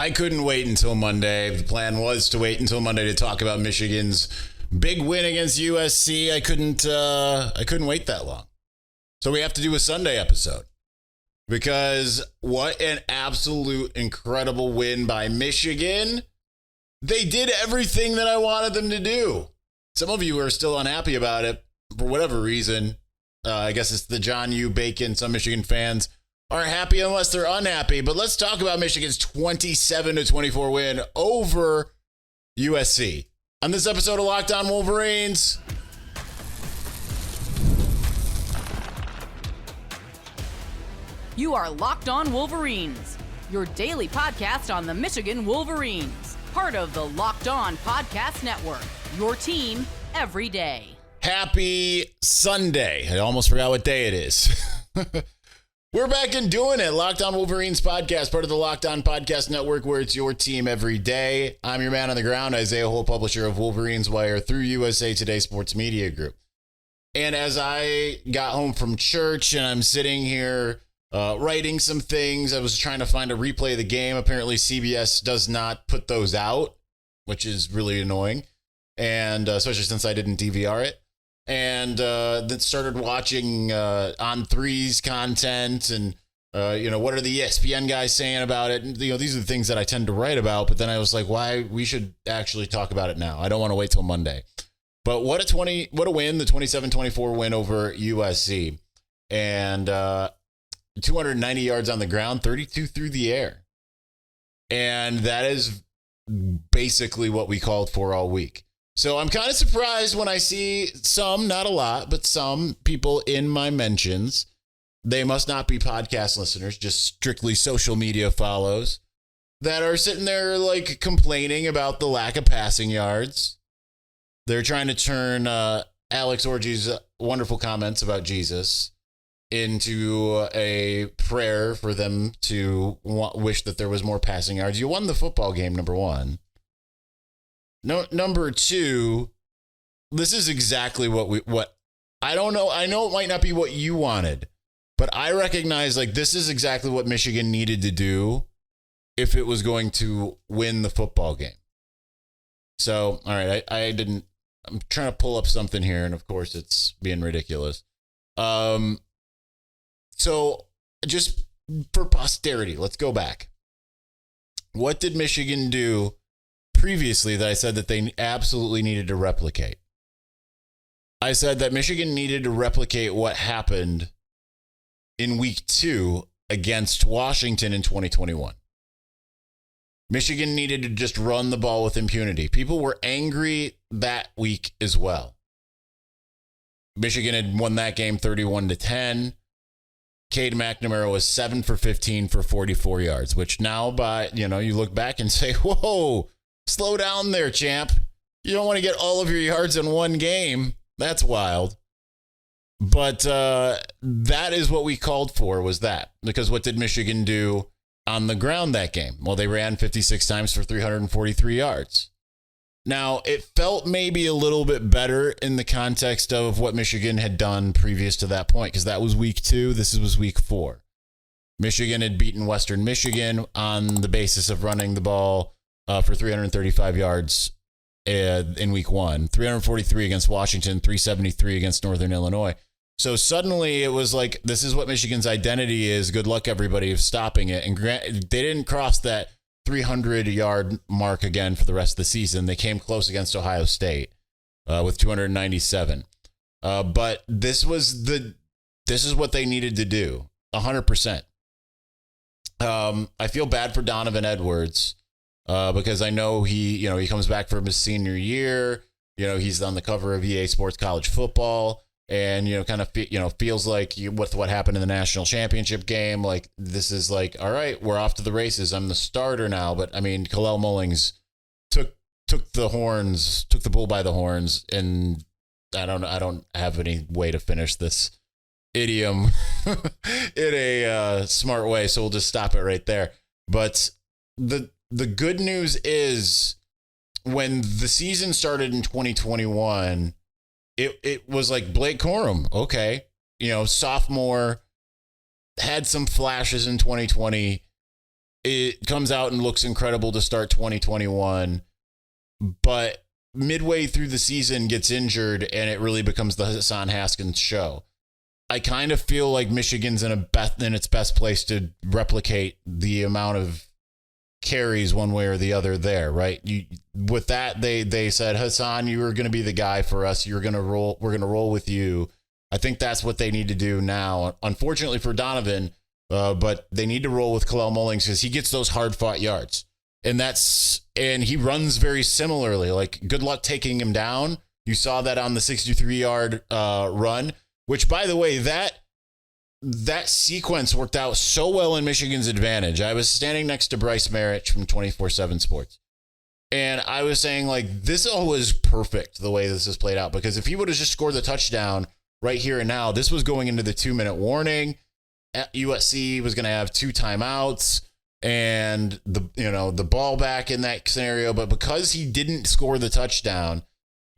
I couldn't wait until Monday. The plan was to wait until Monday to talk about Michigan's big win against USC. I couldn't wait that long. So we have to do a Sunday episode. Because what an absolute incredible win by Michigan. They did everything that I wanted them to do. Some of you are still unhappy about it for whatever reason. I guess it's the John U. Bacon. Some Michigan fans aren't happy unless they're unhappy. But let's talk about Michigan's 27-24 win over USC. On this episode of Locked On Wolverines. You are Locked On Wolverines, your daily podcast on the Michigan Wolverines. Part of the Locked On Podcast Network, your team every day. Happy Sunday. I almost forgot what day it is. We're back and doing it. Locked On Wolverines podcast, part of the Locked On Podcast Network, where it's your team every day. I'm your man on the ground, Isaiah Hole, publisher of Wolverines Wire through USA Today Sports Media Group. And as I got home from church and I'm sitting here writing some things, I was trying to find a replay of the game. Apparently CBS does not put those out, which is really annoying. And especially since I didn't DVR it. And then started watching On Three's content and, what are the ESPN guys saying about it? And, these are the things that I tend to write about. But then I was like, why? We should actually talk about it now. I don't want to wait till Monday. But what a win, the 27-24 win over USC. And 290 yards on the ground, 32 through the air. And that is basically what we called for all week. So I'm kind of surprised when I see some, not a lot, but some people in my mentions. They must not be podcast listeners, just strictly social media follows that are sitting there like complaining about the lack of passing yards. They're trying to turn Alex Orgy's wonderful comments about Jesus into a prayer for them to wish that there was more passing yards. You won the football game, number one. No, number two, this is exactly what I don't know. I know it might not be what you wanted, but I recognize like this is exactly what Michigan needed to do if it was going to win the football game. So, all right, I'm trying to pull up something here, and of course it's being ridiculous. So just for posterity, let's go back. What did Michigan do previously that I said that they absolutely needed to replicate? I said that Michigan needed to replicate what happened in week 2 against Washington in 2021. Michigan needed to just run the ball with impunity. People were angry that week as well. Michigan had won that game 31-10. Cade McNamara was 7 for 15 for 44 yards, which now you look back and say, whoa, slow down there, champ. You don't want to get all of your yards in one game. That's wild. But that is what we called for, was that. Because what did Michigan do on the ground that game? Well, they ran 56 times for 343 yards. Now, it felt maybe a little bit better in the context of what Michigan had done previous to that point, because that was week 2. This was week 4. Michigan had beaten Western Michigan on the basis of running the ball for 335 yards in week 1, 343 against Washington, 373 against Northern Illinois. So suddenly it was like, this is what Michigan's identity is. Good luck, everybody, of stopping it. And they didn't cross that 300-yard mark again for the rest of the season. They came close against Ohio State with 297. But this is what they needed to do, 100%. I feel bad for Donovan Edwards because I know he comes back from his senior year. He's on the cover of EA Sports College Football. And, feels like with what happened in the national championship game, like this is like, all right, we're off to the races. I'm the starter now. But I mean, Kalel Mullings took the bull by the horns. And I don't have any way to finish this idiom in a smart way. So we'll just stop it right there. But the good news is when the season started in 2021, it was like Blake Corum, okay, sophomore, had some flashes in 2020, it comes out and looks incredible to start 2021, but midway through the season gets injured and it really becomes the Hassan Haskins show. I kind of feel like Michigan's in its best place to replicate the amount of carries one way or the other there, right? With that, they said, Hassan, you are going to be the guy for us. You're going to roll. We're going to roll with you. I think that's what they need to do now. Unfortunately for Donovan, but they need to roll with Kalel Mullings because he gets those hard fought yards. And he runs very similarly. Like, good luck taking him down. You saw that on the 63-yard run, which, by the way, that sequence worked out so well in Michigan's advantage. I was standing next to Bryce Merritt from 24/7 Sports, and I was saying, like, this all was perfect the way this has played out, because if he would have just scored the touchdown right here and now, this was going into the 2-minute warning. USC was going to have 2 timeouts and the ball back in that scenario. But because he didn't score the touchdown,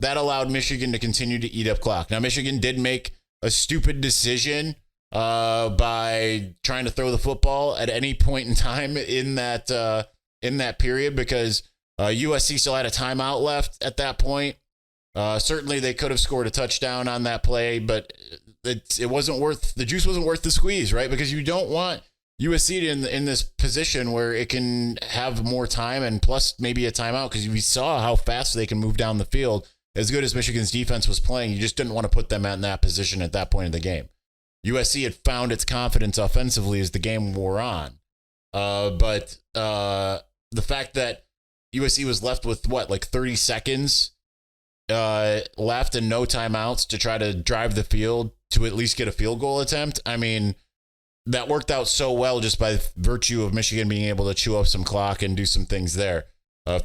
that allowed Michigan to continue to eat up clock. Now, Michigan did make a stupid decision by trying to throw the football at any point in time in that period, because USC still had a timeout left at that point. Certainly they could have scored a touchdown on that play, but it wasn't worth, the juice wasn't worth the squeeze, right? Because you don't want USC in this position where it can have more time and plus maybe a timeout, because we saw how fast they can move down the field. As good as Michigan's defense was playing, you just didn't want to put them in that position at that point in the game. USC had found its confidence offensively as the game wore on. But the fact that USC was left with 30 seconds left and no timeouts to try to drive the field to at least get a field goal attempt. I mean, that worked out so well just by virtue of Michigan being able to chew up some clock and do some things there.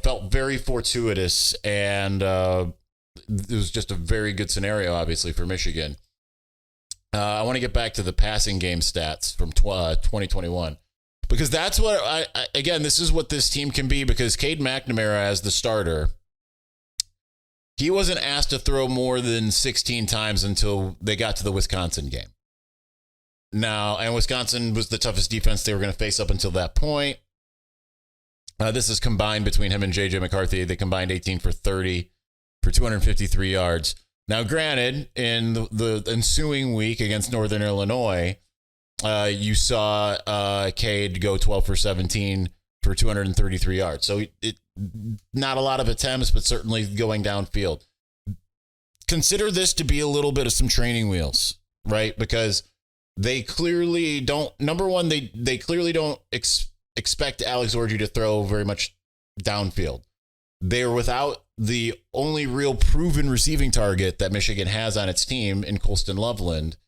Felt very fortuitous, and it was just a very good scenario, obviously, for Michigan. I want to get back to the passing game stats from 2021, because that's what again, this is what this team can be, because Cade McNamara as the starter, he wasn't asked to throw more than 16 times until they got to the Wisconsin game. Now, and Wisconsin was the toughest defense they were going to face up until that point. This is combined between him and J.J. McCarthy. They combined 18 for 30 for 253 yards. Now, granted, in the ensuing week against Northern Illinois, you saw Cade go 12 for 17 for 233 yards. So not a lot of attempts, but certainly going downfield. Consider this to be a little bit of some training wheels, right? Because they clearly don't, number one, they clearly don't expect Alex Orji to throw very much downfield. They're without the only real proven receiving target that Michigan has on its team in Colston Loveland.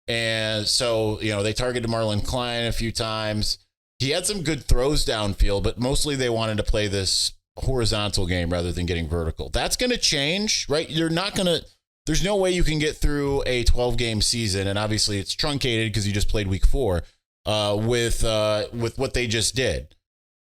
And so, they targeted Marlon Klein a few times. He had some good throws downfield, but mostly they wanted to play this horizontal game rather than getting vertical. That's going to change, right? There's no way you can get through a 12-game season, and obviously it's truncated because you just played week 4 with what they just did.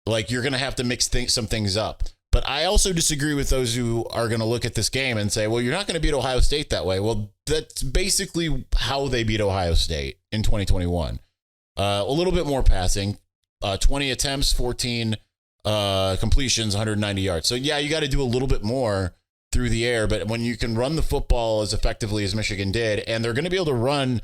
Like, you're going to have to mix some things up. But I also disagree with those who are going to look at this game and say, well, you're not going to beat Ohio State that way. Well, that's basically how they beat Ohio State in 2021. A little bit more passing, 20 attempts, 14 completions, 190 yards. So, yeah, you got to do a little bit more through the air. But when you can run the football as effectively as Michigan did, and they're going to be able to run,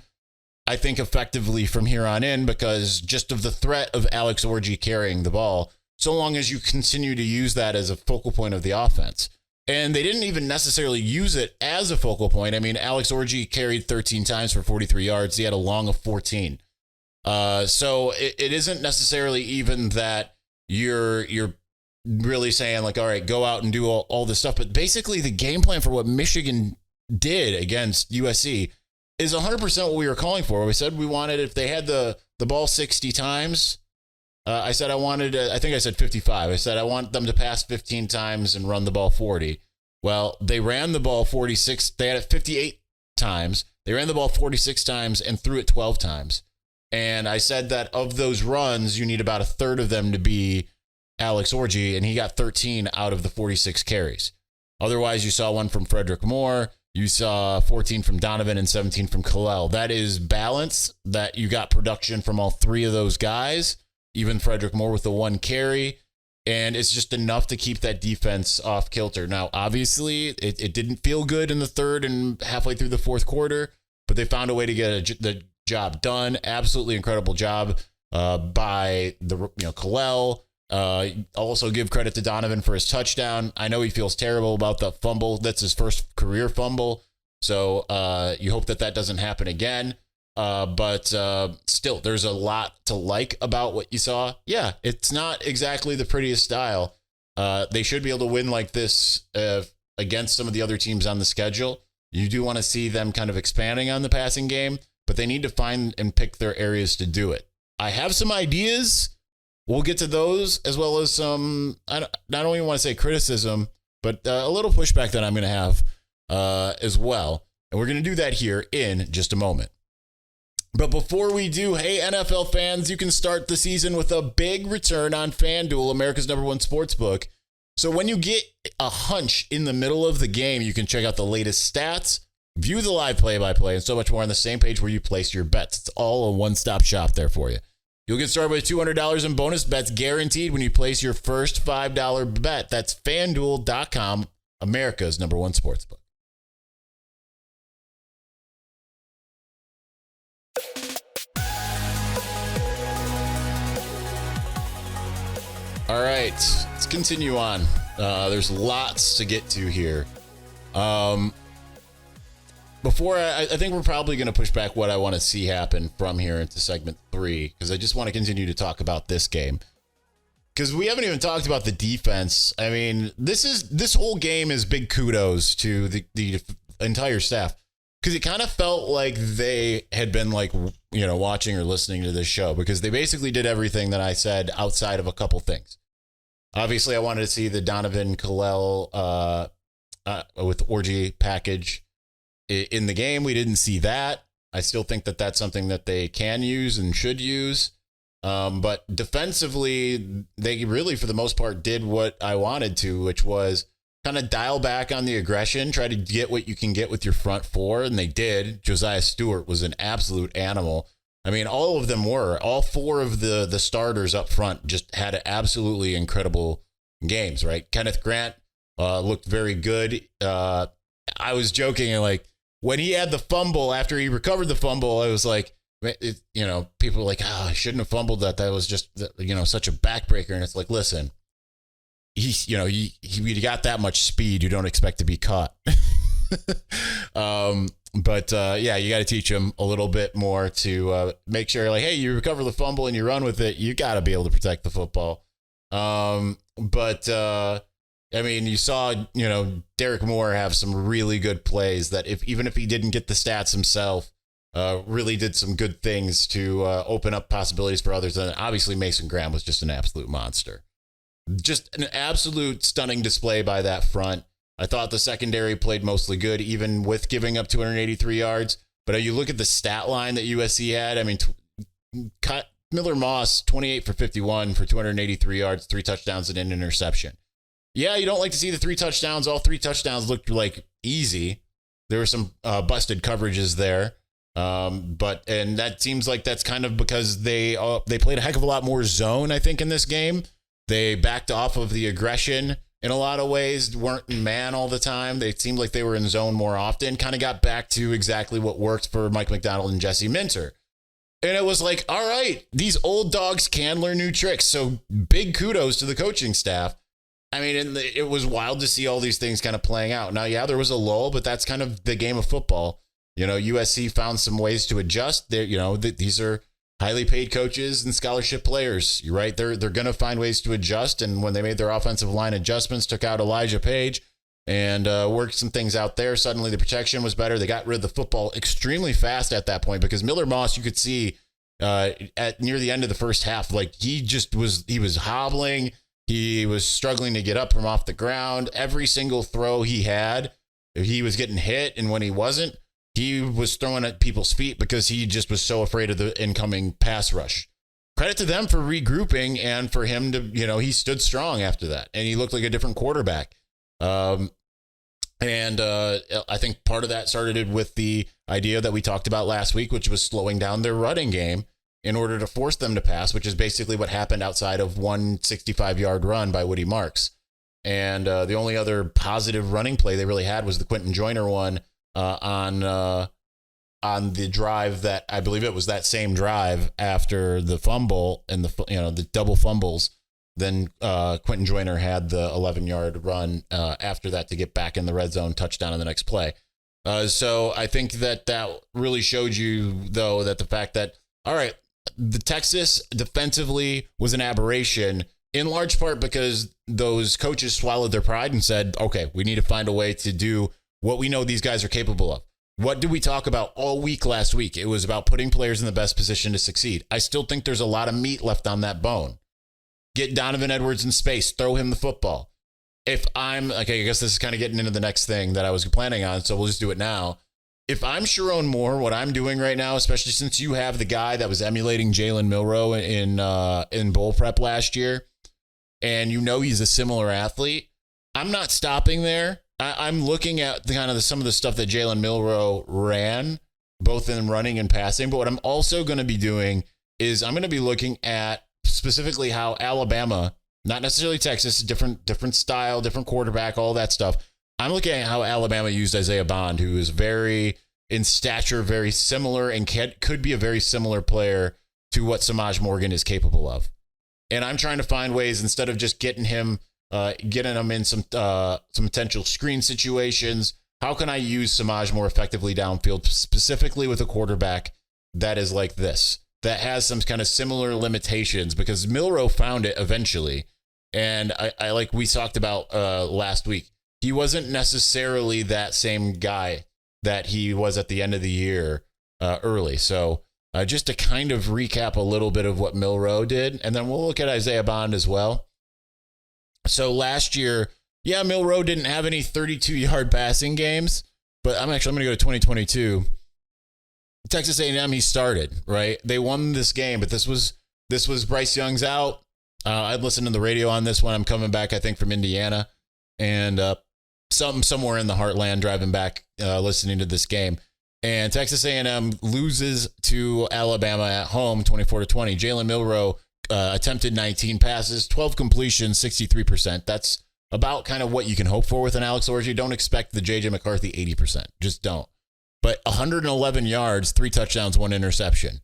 I think, effectively from here on in, because just of the threat of Alex Orji carrying the ball, so long as you continue to use that as a focal point of the offense. And they didn't even necessarily use it as a focal point. I mean, Alex Orji carried 13 times for 43 yards. He had a long of 14. So it isn't necessarily even that you're really saying, like, all right, go out and do all this stuff. But basically the game plan for what Michigan did against USC is 100% what we were calling for. We said we wanted, if they had the ball 60 times, I said I think I said 55. I said I want them to pass 15 times and run the ball 40. Well, they ran the ball 46. They had it 58 times. They ran the ball 46 times and threw it 12 times. And I said that of those runs, you need about a third of them to be Alex Orji, and he got 13 out of the 46 carries. Otherwise, you saw one from Frederick Moore. You saw 14 from Donovan and 17 from Kalel. That is balance, that you got production from all three of those guys. even Frederick Moore with the 1 carry. And it's just enough to keep that defense off kilter. Now, obviously, it didn't feel good in the third and halfway through the fourth quarter, but they found a way to get the job done. Absolutely incredible job by Kalel. Also give credit to Donovan for his touchdown. I know he feels terrible about the fumble. That's his first career fumble. So you hope that doesn't happen again. But still, there's a lot to like about what you saw. Yeah, it's not exactly the prettiest style. They should be able to win like this against some of the other teams on the schedule. You do want to see them kind of expanding on the passing game, but they need to find and pick their areas to do it. I have some ideas. We'll get to those, as well as some, I don't even want to say criticism, but a little pushback that I'm going to have as well. And we're going to do that here in just a moment. But before we do, hey, NFL fans, you can start the season with a big return on FanDuel, America's #1 sportsbook. So when you get a hunch in the middle of the game, you can check out the latest stats, view the live play-by-play, and so much more on the same page where you place your bets. It's all a one-stop shop there for you. You'll get started with $200 in bonus bets guaranteed when you place your first $5 bet. That's FanDuel.com, America's #1 sportsbook. All right, let's continue on. There's lots to get to here. Before I think we're probably going to push back what I want to see happen from here into segment 3, because I just want to continue to talk about this game. Because we haven't even talked about the defense. I mean, this whole game is big kudos to the entire staff, because it kind of felt like they had been watching or listening to this show, because they basically did everything that I said outside of a couple things. Obviously, I wanted to see the Donovan Kalel with Orgy package in the game. We didn't see that. I still think that that's something that they can use and should use. But defensively, they really, for the most part, did what I wanted to, which was kind of dial back on the aggression, try to get what you can get with your front four, and they did. Josiah Stewart was an absolute animal. I mean, all of them were. All 4 of the starters up front just had absolutely incredible games, right? Kenneth Grant looked very good. I was joking, like, when he had the fumble, after he recovered the fumble, I was like, people were like, I shouldn't have fumbled that. That was just, such a backbreaker. And it's like, listen, he got that much speed. You don't expect to be caught. But you got to teach him a little bit more to make sure, like, hey, you recover the fumble and you run with it. You got to be able to protect the football. I mean, you saw, Derek Moore have some really good plays that even if he didn't get the stats himself, really did some good things to open up possibilities for others. And obviously Mason Graham was just an absolute monster. Just an absolute stunning display by that front. I thought the secondary played mostly good, even with giving up 283 yards. But you look at the stat line that USC had, I mean, Miller Moss, 28 for 51 for 283 yards, 3 touchdowns and an interception. Yeah, you don't like to see the 3 touchdowns. All 3 touchdowns looked like easy. There were some busted coverages there. And that seems like that's kind of because they played a heck of a lot more zone, I think, in this game. They backed off of the aggression in a lot of ways, weren't in man all the time. They seemed like they were in zone more often, kind of got back to exactly what worked for Mike McDonald and Jesse Minter. And it was like, all right, these old dogs can learn new tricks. So big kudos to the coaching staff. I mean, it was wild to see all these things kind of playing out. Now, yeah, there was a lull, but that's kind of the game of football. USC found some ways to adjust. These are highly paid coaches and scholarship players. You're right. They're going to find ways to adjust. And when they made their offensive line adjustments, took out Elijah Page and worked some things out there, suddenly the protection was better. They got rid of the football extremely fast at that point, because Miller Moss, you could see at near the end of the first half, like he was hobbling. He was struggling to get up from off the ground. Every single throw he had, he was getting hit. And when he wasn't, he was throwing at people's feet because he just was so afraid of the incoming pass rush. Credit to them for regrouping and for him to, he stood strong after that. And he looked like a different quarterback. I think part of that started with the idea that we talked about last week, which was slowing down their running game. in order to force them to pass, which is basically what happened outside of one 65-yard run by Woody Marks. And the only other positive running play they really had was the Quentin Joyner one on the drive that I believe it was that same drive after the fumble and the double fumbles. Then Quentin Joyner had the 11-yard run after that to get back in the red zone, touchdown on the next play. So I think that really showed you, though, that the fact that, all right, the Texas defensively was an aberration in large part because those coaches swallowed their pride and said, okay, we need to find a way to do what we know these guys are capable of. What did we talk about all week last week? It was about putting players in the best position to succeed. I still think there's a lot of meat left on that bone. Get Donovan Edwards in space, throw him the football. I guess this is kind of getting into the next thing that I was planning on, so we'll just do it now. If I'm Sherrone Moore, what I'm doing right now, especially since you have the guy that was emulating Jalen Milroe in bowl prep last year, and you know he's a similar athlete, I'm not stopping there. I'm looking at some of the stuff that Jalen Milroe ran, both in running and passing. But what I'm also going to be doing is I'm going to be looking at specifically how Alabama, not necessarily Texas, different style, different quarterback, all that stuff. I'm looking at how Alabama used Isaiah Bond, who is very in stature, very similar, and could be a very similar player to what Samaj Morgan is capable of. And I'm trying to find ways, instead of just getting him in some potential screen situations, how can I use Samaj more effectively downfield, specifically with a quarterback that is like this, that has some kind of similar limitations? Because Milroe found it eventually. And I like we talked about last week, he wasn't necessarily that same guy that he was at the end of the year early. So just to kind of recap a little bit of what Milroe did, and then we'll look at Isaiah Bond as well. So last year, Milroe didn't have any 32-yard passing games, but I'm going to go to 2022. Texas A&M, he started, right? They won this game, but this was Bryce Young's out. I'd listened to the radio on this one. I'm coming back, I think, from Indiana, and somewhere in the heartland driving back, listening to this game. And Texas A&M loses to Alabama at home, 24-20. Jalen Milroe attempted 19 passes, 12 completions, 63%. That's about kind of what you can hope for with an Alex Orji. Don't expect the J.J. McCarthy 80%. Just don't. But 111 yards, 3 touchdowns, 1 interception.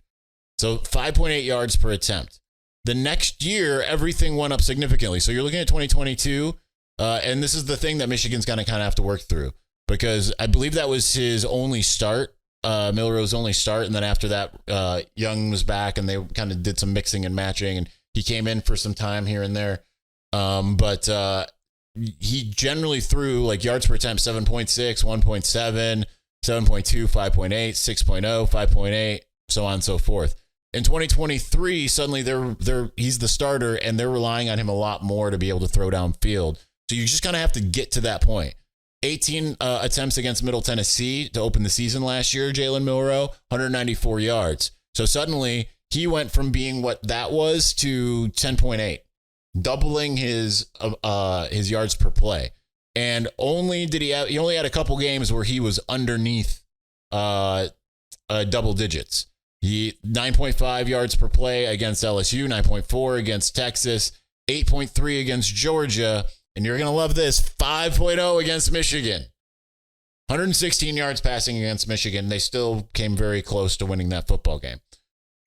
So 5.8 yards per attempt. The next year, everything went up significantly. So you're looking at 2022, and this is the thing that Michigan's going to kind of have to work through, because I believe that was his only start, Milroe's only start, and then after that, Young was back, and they kind of did some mixing and matching, and he came in for some time here and there. But he generally threw like yards per attempt 7.6, 1.7, 7.2, 5.8, 6.0, 5.8, so on and so forth. In 2023, suddenly he's the starter, and they're relying on him a lot more to be able to throw downfield. So you just kind of have to get to that point. 18 attempts against Middle Tennessee to open the season last year, Jalen Milroe, 194 yards. So suddenly he went from being what that was to 10.8, doubling his yards per play. And he only had a couple games where he was underneath double digits. He 9.5 yards per play against LSU, 9.4 against Texas, 8.3 against Georgia, and you're going to love this, 5.0 against Michigan. 116 yards passing against Michigan. They still came very close to winning that football game.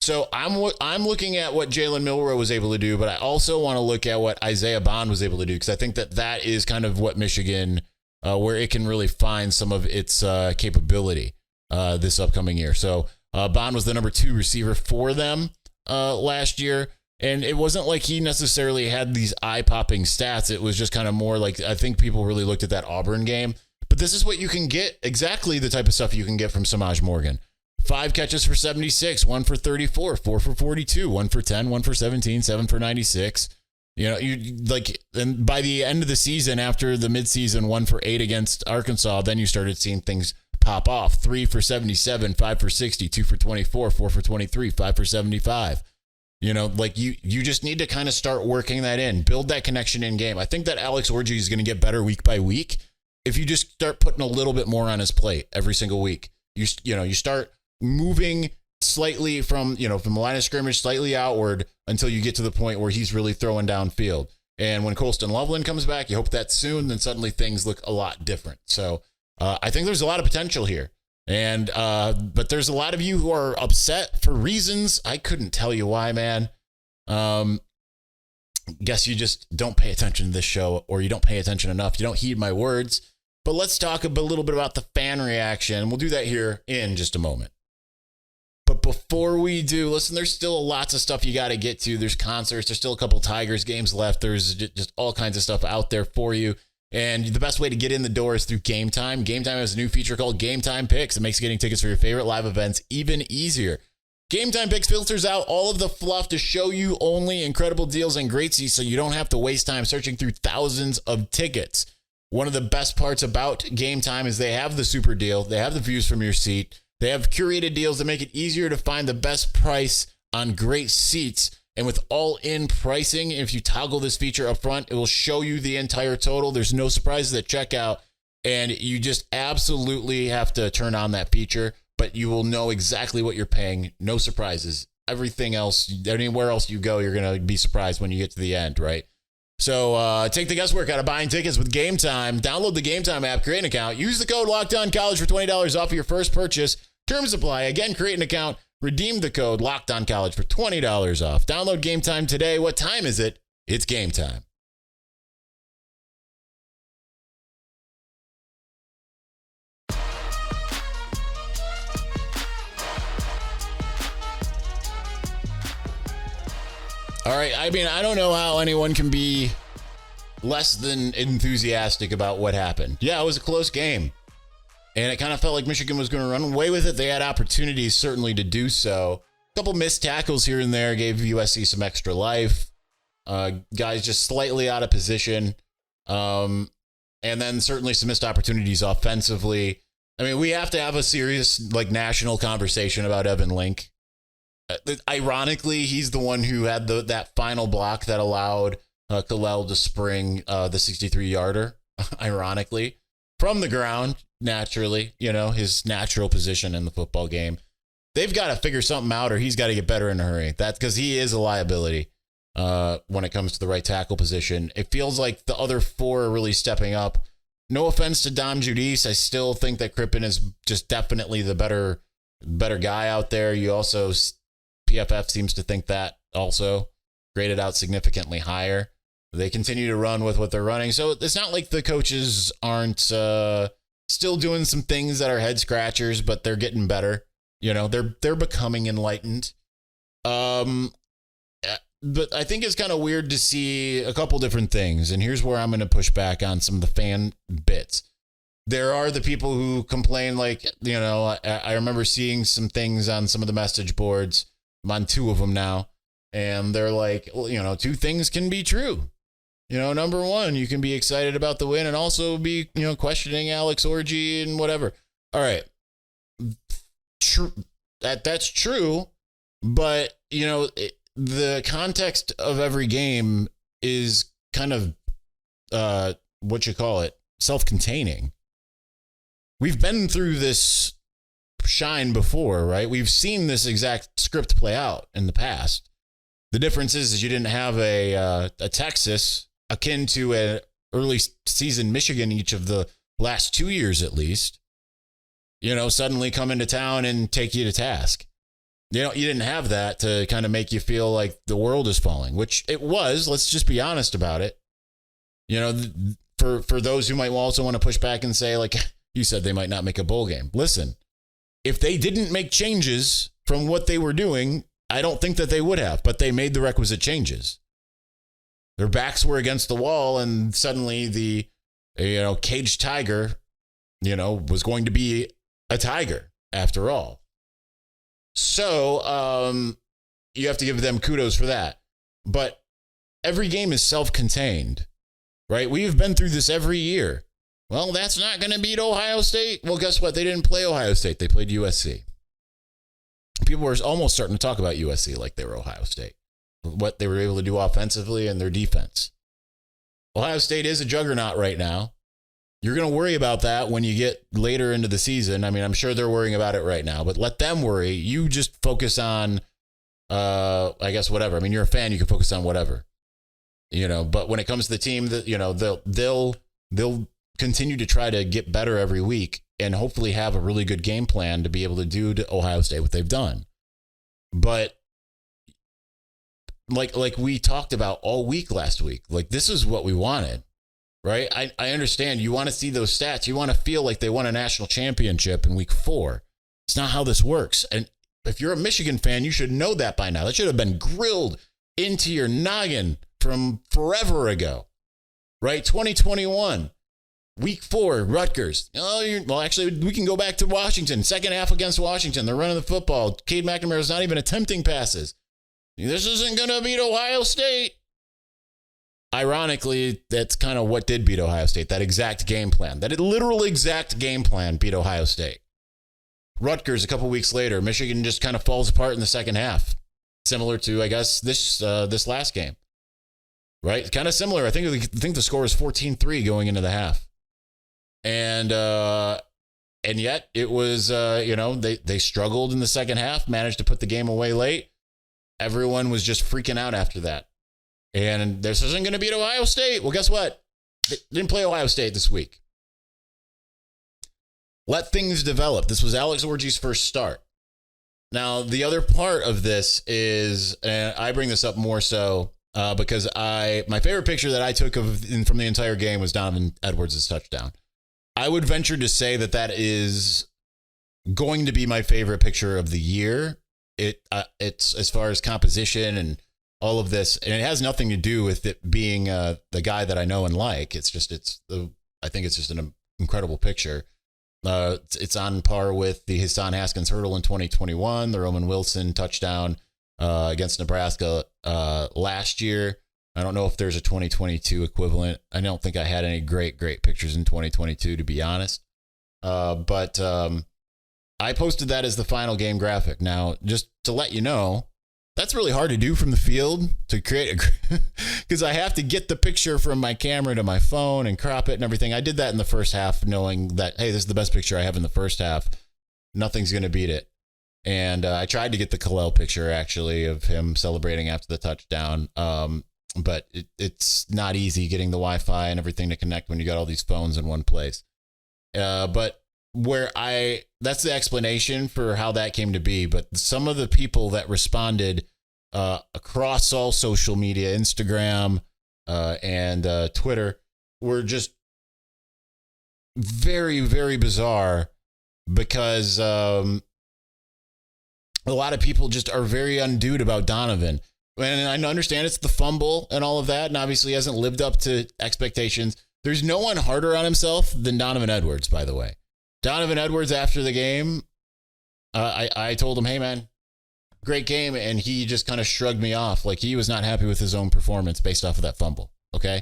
So I'm looking at what Jalen Milroe was able to do, but I also want to look at what Isaiah Bond was able to do, because I think that is kind of what Michigan, where it can really find some of its capability this upcoming year. So Bond was the number 2 receiver for them last year. And it wasn't like he necessarily had these eye-popping stats. It was just kind of more like, I think people really looked at that Auburn game. But this is what you can get, exactly the type of stuff you can get from Samaj Morgan. 5 catches for 76, 1 for 34, 4 for 42, 1 for 10, 1 for 17, 7 for 96. And by the end of the season, after the midseason 1 for 8 against Arkansas, then you started seeing things pop off. 3 for 77, 5 for 60, 2 for 24, 4 for 23, 5 for 75. You just need to kind of start working that in, build that connection in game. I think that Alex Orji is going to get better week by week if you just start putting a little bit more on his plate every single week. You start moving slightly from the line of scrimmage, slightly outward until you get to the point where he's really throwing downfield. And when Colston Loveland comes back, you hope that soon, then suddenly things look a lot different. So I think there's a lot of potential here. And but there's a lot of you who are upset for reasons I couldn't tell you why, man. Guess you just don't pay attention to this show, or you don't pay attention enough. You don't heed my words. But let's talk a little bit about the fan reaction. We'll do that here in just a moment. But before we do, listen, there's still lots of stuff you got to get to. There's concerts. There's still a couple Tigers games left. There's just all kinds of stuff out there for you. And the best way to get in the door is through Gametime. Gametime has a new feature called Gametime Picks. It makes getting tickets for your favorite live events even easier. Gametime Picks filters out all of the fluff to show you only incredible deals and great seats, so you don't have to waste time searching through thousands of tickets. One of the best parts about Gametime is they have the super deal. They have the views from your seat. They have curated deals that make it easier to find the best price on great seats. And with all-in pricing, if you toggle this feature up front, it will show you the entire total. There's no surprises at checkout, and you just absolutely have to turn on that feature, but you will know exactly what you're paying. No surprises. Everything else, anywhere else you go, you're going to be surprised when you get to the end, right? So take the guesswork out of buying tickets with Gametime. Download the Gametime app, create an account, use the code LOCKEDONCollege for $20 off your first purchase. Terms apply. Again, create an account, redeem the code LOCKEDONCollege for $20 off. Download Gametime today. What time is it? It's game time. All right, I mean, I don't know how anyone can be less than enthusiastic about what happened. Yeah, it was a close game, and it kind of felt like Michigan was going to run away with it. They had opportunities, certainly, to do so. A couple missed tackles here and there gave USC some extra life. Guys just slightly out of position, and then certainly some missed opportunities offensively. I mean, we have to have a serious, national conversation about Evan Link. Ironically, he's the one who had that final block that allowed Kalel to spring the 63-yarder, ironically, from the ground, naturally, his natural position in the football game. They've got to figure something out, or he's got to get better in a hurry. That's because he is a liability when it comes to the right tackle position. It feels like the other four are really stepping up. No offense to Dom Judice. I still think that Crippen is just definitely the better guy out there. You also... PFF seems to think that also, graded out significantly higher. They continue to run with what they're running. So it's not like the coaches aren't still doing some things that are head scratchers, but they're getting better. They're becoming enlightened. But I think it's kind of weird to see a couple different things. And here's where I'm going to push back on some of the fan bits. There are the people who complain, I remember seeing some things on some of the message boards. I'm on two of them now, and they're like, two things can be true. Number one, you can be excited about the win and also be, questioning Alex Orji and whatever. All right. That's true, but, the context of every game is kind of, self-containing. We've been through this shine before, right? We've seen this exact script play out in the past. The difference is you didn't have a Texas akin to an early season Michigan each of the last 2 years at least, suddenly come into town and take you to task. You didn't have that to kind of make you feel like the world is falling, which it was. Let's just be honest about it. For those who might also want to push back and say, you said they might not make a bowl game. Listen, if they didn't make changes from what they were doing, I don't think that they would have, but they made the requisite changes. Their backs were against the wall, and suddenly the, caged tiger, was going to be a tiger after all. So you have to give them kudos for that. But every game is self-contained, right? We've been through this every year. Well, that's not going to beat Ohio State. Well, guess what? They didn't play Ohio State. They played USC. People were almost starting to talk about USC like they were Ohio State, what they were able to do offensively and their defense. Ohio State is a juggernaut right now. You're going to worry about that when you get later into the season. I mean, I'm sure they're worrying about it right now, but let them worry. You just focus on, I guess, whatever. I mean, you're a fan. You can focus on whatever, but when it comes to the team, that, they'll continue to try to get better every week and hopefully have a really good game plan to be able to do to Ohio State what they've done. But like we talked about all week last week, like this is what we wanted. Right. I understand you want to see those stats. You want to feel like they won a national championship in week 4. It's not how this works. And if you're a Michigan fan, you should know that by now. That should have been grilled into your noggin from forever ago. Right. 2021, week 4, Rutgers. Well, actually, we can go back to Washington. Second half against Washington. They're running the football. Cade McNamara's not even attempting passes. This isn't going to beat Ohio State. Ironically, that's kind of what did beat Ohio State, that exact game plan. That literal exact game plan beat Ohio State. Rutgers, a couple weeks later, Michigan just kind of falls apart in the second half. Similar to, I guess, this last game. Right? Kind of similar. I think the score was 14-3 going into the half. And yet it was, they struggled in the second half, managed to put the game away late. Everyone was just freaking out after that. And this isn't going to beat Ohio State. Well, guess what? They didn't play Ohio State this week. Let things develop. This was Alex Orji's first start. Now, the other part of this is, and I bring this up more so because my favorite picture that I took from the entire game was Donovan Edwards' touchdown. I would venture to say that is going to be my favorite picture of the year. It's as far as composition and all of this, and it has nothing to do with it being the guy that I know and like. I think it's just an incredible picture. It's on par with the Hassan Haskins hurdle in 2021, the Roman Wilson touchdown against Nebraska last year. I don't know if there's a 2022 equivalent. I don't think I had any great pictures in 2022, to be honest. But I posted that as the final game graphic. Now, just to let you know, that's really hard to do from the field to create because I have to get the picture from my camera to my phone and crop it and everything. I did that in the first half, knowing that, hey, this is the best picture I have in the first half. Nothing's going to beat it. And I tried to get the Kalel picture, actually, of him celebrating after the touchdown. But it's not easy getting the Wi-Fi and everything to connect when you got all these phones in one place. But that's the explanation for how that came to be. But some of the people that responded across all social media, Instagram and Twitter, were just very, very bizarre because a lot of people just are very undued about Donovan. And I understand it's the fumble and all of that, and obviously hasn't lived up to expectations. There's no one harder on himself than Donovan Edwards, by the way. Donovan Edwards, after the game, I told him, hey, man, great game. And he just kind of shrugged me off like he was not happy with his own performance based off of that fumble. Okay.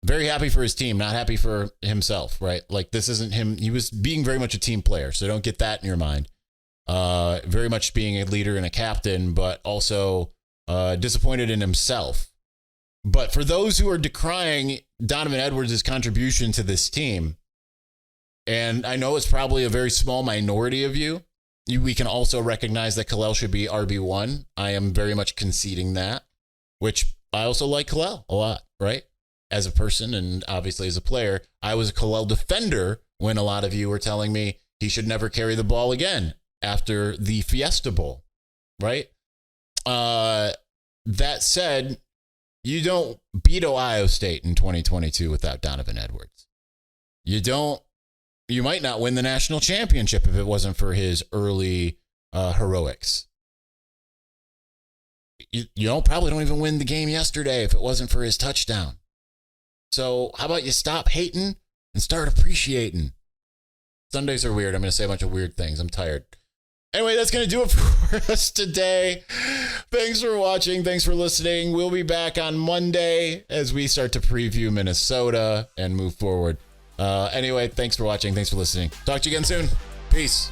Very happy for his team, not happy for himself, right? Like, this isn't him. He was being very much a team player. So don't get that in your mind. Very much being a leader and a captain, but also disappointed in himself. But for those who are decrying Donovan Edwards' contribution to this team, and I know it's probably a very small minority of you, we can also recognize that Kalel should be RB1. I am very much conceding that, which I also like Kalel a lot, right? As a person and obviously as a player. I was a Kalel defender when a lot of you were telling me he should never carry the ball again after the Fiesta Bowl, right? That said, you don't beat Ohio State in 2022 without Donovan Edwards. You might not win the national championship if it wasn't for his early heroics. You probably don't even win the game yesterday if it wasn't for his touchdown. So how about you stop hating and start appreciating? Sundays are weird. I'm going to say a bunch of weird things. I'm tired. Anyway, that's going to do it for us today. Thanks for watching. Thanks for listening. We'll be back on Monday as we start to preview Minnesota and move forward. Anyway, thanks for watching. Thanks for listening. Talk to you again soon. Peace.